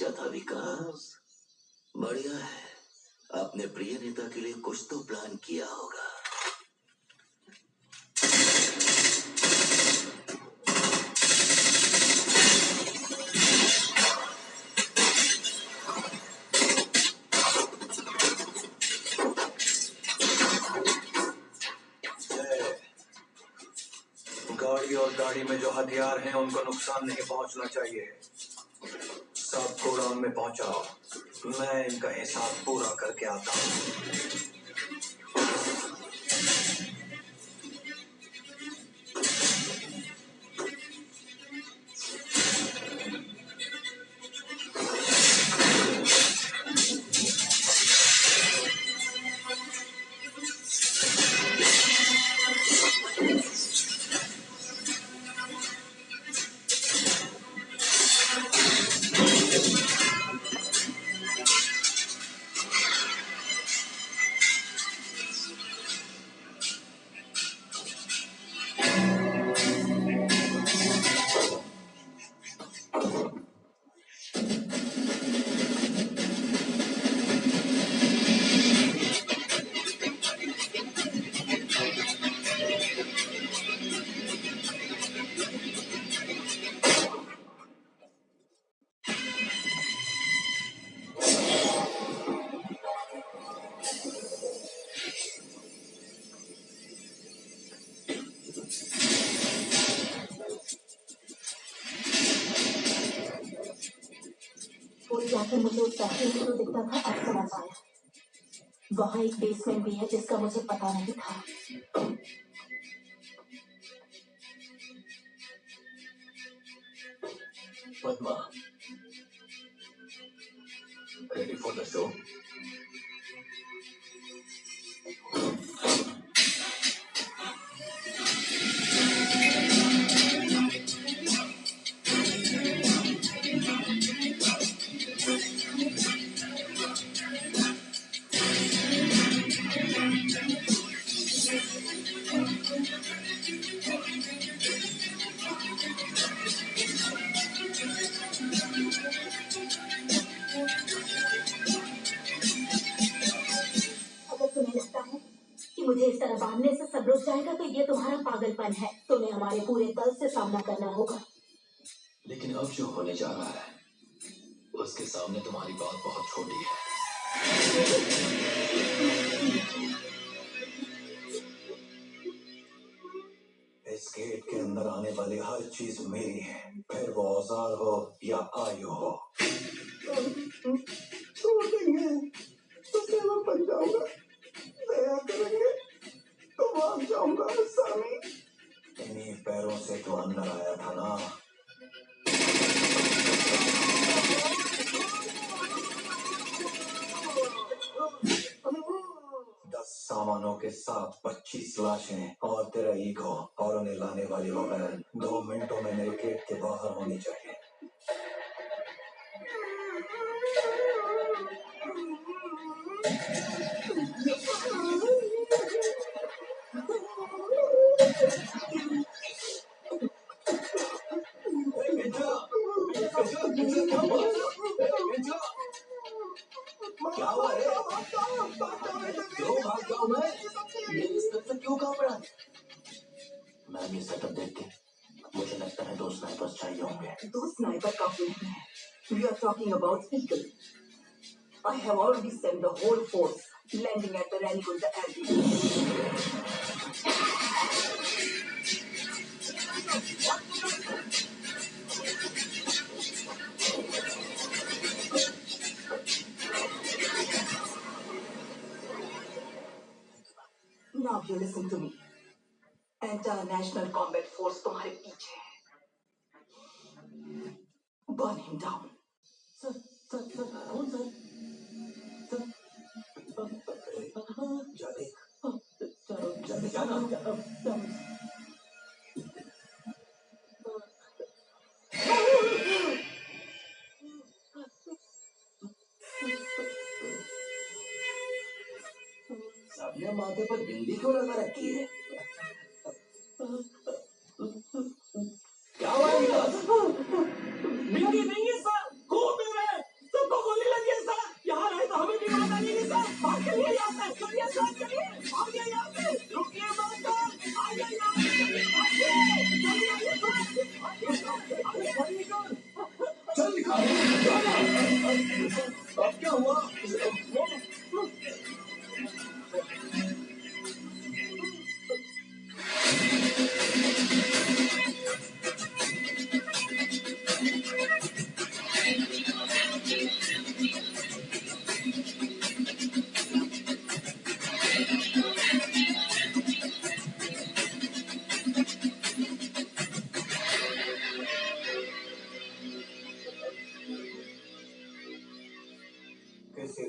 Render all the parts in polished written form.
भेजा था विकास। बढ़िया है, अपने प्रिय नेता के लिए कुछ तो प्लान किया होगा। गाड़ी और गाड़ी में जो हथियार हैं उनको नुकसान नहीं पहुंचना चाहिए। सब गोडाउन में पहुंचाओ, मैं इनका हिसाब पूरा करके आता हूँ। जाकर मुझे उस फैक्ट्री में जो दिखता था अब समझ आया। वहाँ एक बेसमेंट भी है जिसका मुझे पता नहीं था। Padma, ready for the show? मुझे इस तरह बांधने से सब रुक जाएगा तो ये तुम्हारा पागलपन है। तुम्हें हमारे पूरे दल से सामना करना होगा। लेकिन अब जो होने जा रहा है उसके सामने तुम्हारी बात बहुत छोटी है। इस गेट के अंदर आने वाली हर चीज मेरी है, फिर वो औजार हो या आयु हो। तो सेवा बन जाऊंगा, दया करेंगे तो भाग जाऊंगा। स्वामी, इन्हीं पैरों से तो अंदर आया था ना। सामानों के साथ 25 लाशें और तेरा ईगो और उन्हें लाने वाली वो बहन 2 मिनटों में मेरे गेट के बाहर होनी चाहिए। क्या हुआ है? क्यों भाग जाऊं मैं? ये इस तरह से क्यों कहाँ पड़ा? मैम, ये सेटअप देख के मुझे लगता है 2 स्नाइपर्स चाहिए होंगे। 2 स्नाइपर काफी नहीं है। We are talking about eagle. I have already sent the whole force landing at the Ranigunda airfield. Now you listen to me. Entire National Combat Force तुम्हारे पीछे है। Burn him down. सर, कौन sir? सबने माथे पर बिंदी क्यों लगा रखी है? क्या हुआ? बिंदी नहीं है सर, खून मिल रहा है। किसी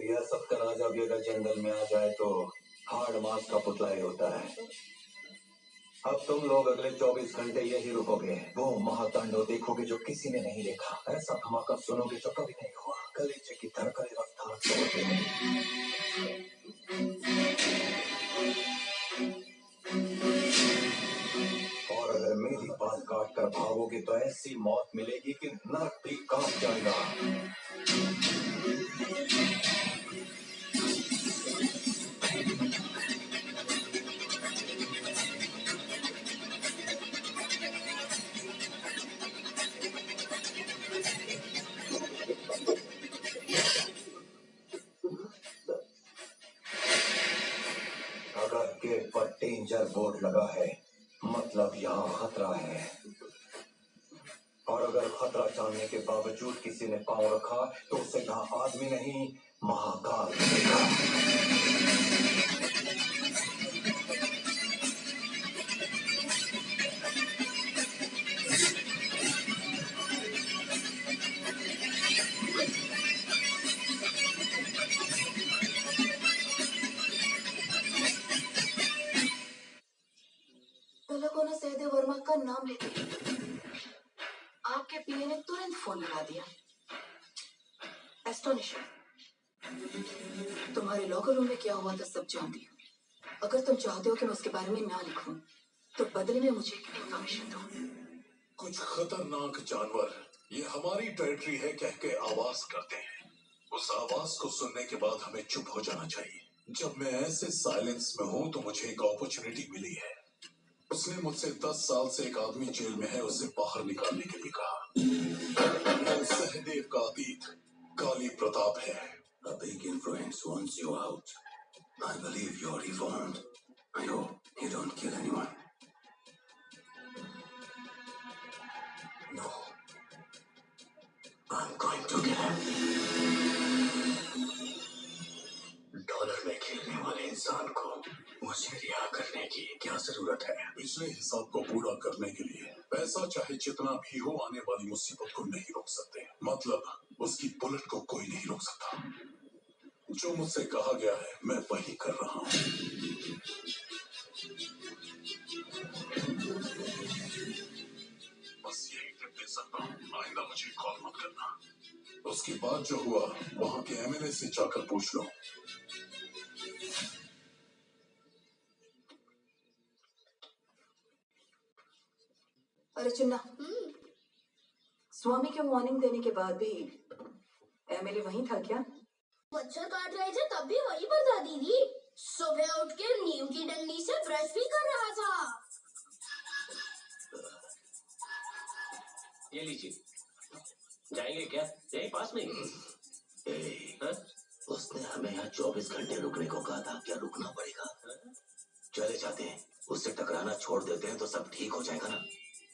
रियासत का राजा भी अगर जंगल में आ जाए तो हार्ड मास का पुतला ही होता है। अब तुम लोग अगले 24 घंटे यही रुकोगे, वो महातांडव देखोगे जो किसी ने नहीं देखा। ऐसा धमाका सुनोगे जो कभी नहीं हुआ। कलेजे की धड़कन रफ्तार से होती है। और अगर मेरी बात काट कर भागोगे तो ऐसी मौत मिलेगी कि नर्क भी कांप जाएगा। अगर गेट पर डेंजर बोर्ड लगा है मतलब यहाँ खतरा है। और अगर खतरा जानने के बावजूद किसी ने पांव रखा तो उसे यहाँ आदमी नहीं महाकाल मिलेगा। तिलकों सहदेव वर्मा का नाम लेते ही आपके पीए ने तुरंत फोन लगा दिया। एस्टोनिशिंग। तुम्हारे लॉकर रूम में क्या हुआ था सब जानती हूँ। अगर तुम चाहते हो कि मैं उसके बारे में ना लिखूं, तो बदले में मुझे एक इंफॉर्मेशन दो। कुछ खतरनाक जानवर ये हमारी टेरिटरी है कह के आवाज करते हैं। उस आवाज को सुनने के बाद हमें चुप हो जाना चाहिए। जब मैं ऐसे साइलेंस में हूँ तो मुझे एक अपॉर्चुनिटी मिली है। उसने मुझसे 10 साल से एक आदमी जेल में है उसे बाहर निकालने के लिए कहा। वो सहदेव का अतीत काली प्रताप है। A big influence wants you out. I believe you're reformed. I hope you don't kill anyone. No. I'm going to kill him. Dollar में खेलने वाले इंसान को मुझे रिहा करने की क्या जरूरत है? पिछले हिसाब को पूरा करने के लिए पैसा चाहे जितना भी हो आने वाली मुसीबत को नहीं रोक सकते। मतलब उसकी बुलेट को कोई नहीं रोक सकता। जो मुझसे कहा गया है मैं वही कर रहा हूँ। बस यही टिप दे सकता हूँ, आइंदा मुझे कॉल मत करना। उसके बाद जो हुआ वहाँ के एमएलए से जाकर पूछ लो। अरे चिन्ना, स्वामी के वार्निंग देने के बाद भी एमएलए वहीं था क्या? मच्छर काट रहे थे तब भी वहीं पर था दीदी। सुबह उठ के नीम की डंडी से ब्रश भी कर रहा था। ये लीजिए। जाएंगे क्या? यही पास में ही। हाँ? उसने हमें यहाँ 24 घंटे रुकने को कहा था। क्या रुकना पड़ेगा? चले जाते हैं, उससे टकराना छोड़ देते हैं तो सब ठीक हो जाएगा ना।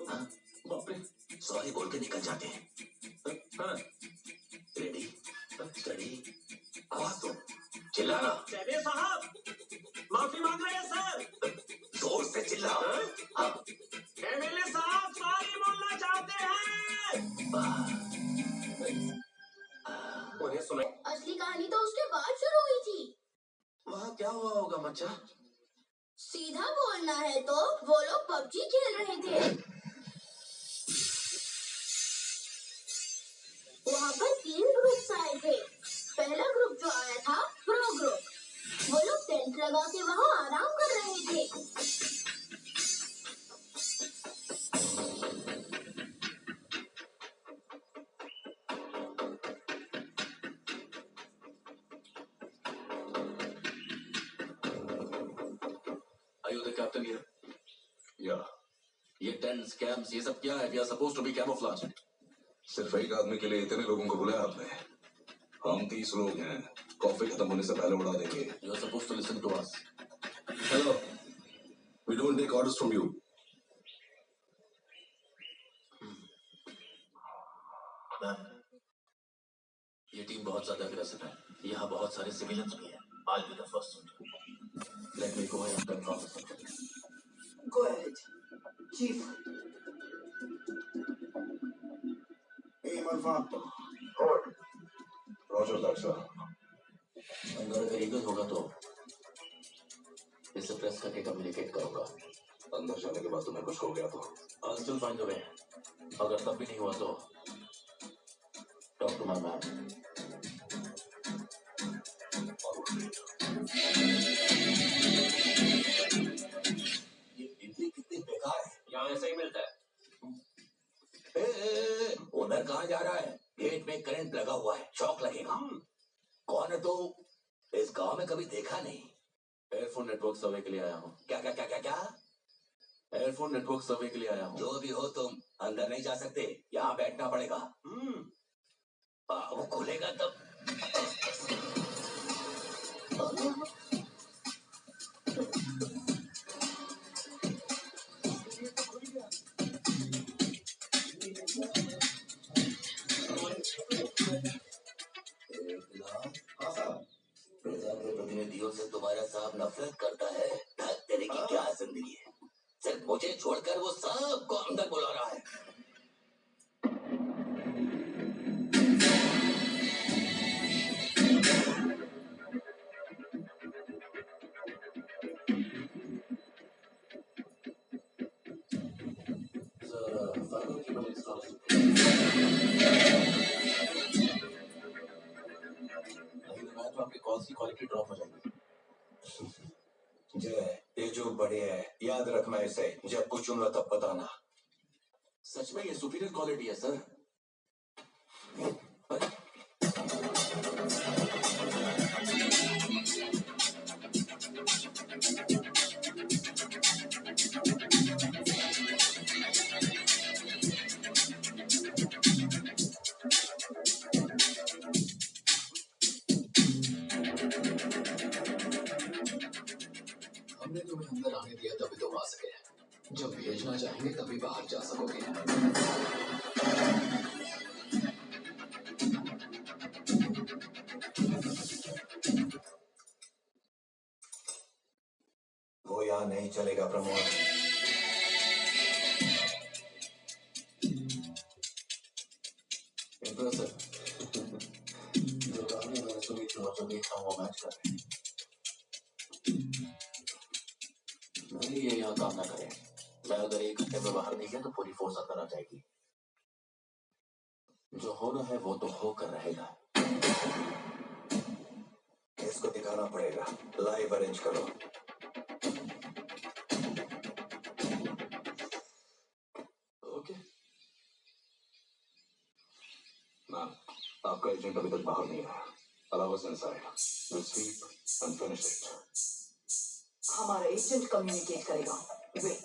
हाँ? बाप रे, सॉरी बोल के निकल जाते हैं। हाँ? रेडी, स्टडी, आवाज दो, चिल्लाना। सहदेव साहब, माफी मांग रहे हैं सर। जोर से चिल्लाओ। हाँ? एमएलए साहब सॉरी बोलना चाहते हैं। उन्हें सुना। असली कहानी तो उसके बाद शुरू हुई थी। वहाँ क्या हुआ होगा मच्चा? सीधा बोलना है तो वो लोग पबजी खेल रहे थे। वहाँ पर 3 ग्रुप्स आए थे। पहला ग्रुप जो आया था प्रो ग्रुप। वो लोग टेंट लगा के वहाँ आराम कर रहे थे। Are you the captain here? या ये टेंट स्कैम्स ये सब क्या है? We are supposed to be camouflaged. सिर्फ एक आदमी के लिए इतने लोगों को बुलाया आपने? हम 30 लोग हैं। कॉफी खत्म होने से पहले उड़ा देंगे। You are supposed to listen to us. Hello. We don't take orders from you. Ma'am, ये टीम बहुत ज्यादा अग्रेसिव है। यहाँ बहुत सारे सिविलियंस भी हैं। I'll be the first one. go ahead and confirm the subject. Go ahead, Chief. Roger तक सर। अगर लीगल होगा तो इसे प्रेस करके कम्युनिकेट करूंगा। अंदर जाने के बाद तुम्हें कुछ हो गया तो I'll still find a way. अगर तब भी नहीं हुआ तो talk to my man. ये बिजली कितनी बेकार है। यहाँ ऐसे ही मिलता है। उधर कहाँ जा रहा है? गेट में करंट लगा हुआ है, शॉक लगेगा। कौन है तू? इस गांव में कभी देखा नहीं। एयरफोन नेटवर्क सर्वे के लिए आया हूँ। क्या क्या क्या क्या क्या? एयरफोन नेटवर्क सर्वे के लिए आया हूँ। जो भी हो तुम अंदर नहीं जा सकते, यहाँ बैठना पड़ेगा। वो खुलेगा तब। प्रजा के प्रतिनिधियों से तुम्हारा साहब नफरत करता है। धक तेरे की क्या जिंदगी है। सिर्फ मुझे छोड़कर वो सबको अंदर बुला रहा है। फाइनल की बड़ी नहीं लगाया तो आपकी कॉल्स की क्वालिटी ड्रॉप हो जाएगी। जय, ये जो बड़ी है, याद रखना इसे। जब पूछूंगा तब बताना। सच में ये सुपीरियर क्वालिटी है सर। अरे, हमने तुम्हें अंदर आने दिया तभी तुम आ सके। जब भेजना चाहेंगे तभी बाहर जा सकोगे। वो यहाँ नहीं चलेगा प्रमोद। इम्प्रेसिव। जो कहानी मैंने सुनी थी और जो देखा वो मैच कर रहे हैं। नहीं ये यहाँ काम ना करे। मैं अगर 1 घंटे में बाहर नहीं गया तो पूरी फोर्स अंदर आ जाएगी। जो होना है वो तो होकर रहेगा। इसको दिखाना पड़ेगा। लाइव अरेंज करो। ओके। मैम, आपका एजेंट अभी तक बाहर नहीं आया। Allow us inside. We'll sweep and finish it. हमारा एजेंट कम्युनिकेट करेगा। वेट।